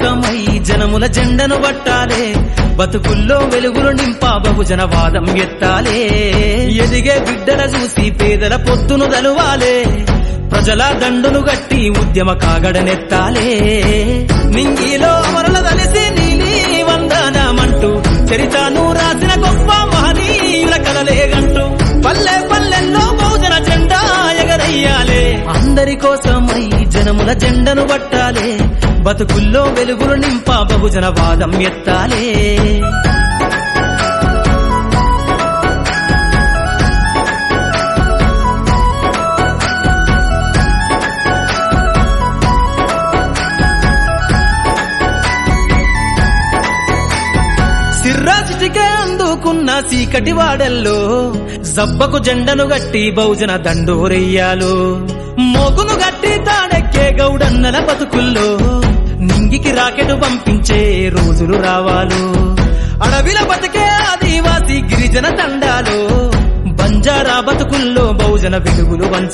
కోసమై జనముల జెండను పట్టాలే, బతుకుల్లో వెలుగులు నింపా బహుజన వాదం ఎత్తాలే. ఎదిగే బిడ్డల చూసి పేదల పొత్తును దలువాలే, ప్రజల దండును గట్టి ఉద్యమ కాగడనెత్తాలే. నింగిలో అమరుల దలిసి నీలి వందనమంటూ చరితను రాసిన గొప్ప మహనీయుల కలలేగంటూ పల్లె పల్లెల్లో బహుజన జెండా ఎగరయ్యాలే. అందరి కోసమై జనముల జెండను పట్టాలే, బతుకుల్లో వెలుగులు నింపా బహుజన వాదం ఎత్తాలే. సిర్రాసిటికే అందుకున్న సీకటి వాడల్లో జబ్బకు జెండను గట్టి బహుజన దండోరెయ్యాలు. మోగును గట్టి తాడెక్కే గౌడన్నల బతుకుల్లో నింగికి రాకెట్ పంపించే రోజులు రావాలు. అడవిల బతికే ఆదివాసి గిరిజన తండాలు బంజారా బతుకుల్లో బహుజన వెలుగులు వంచ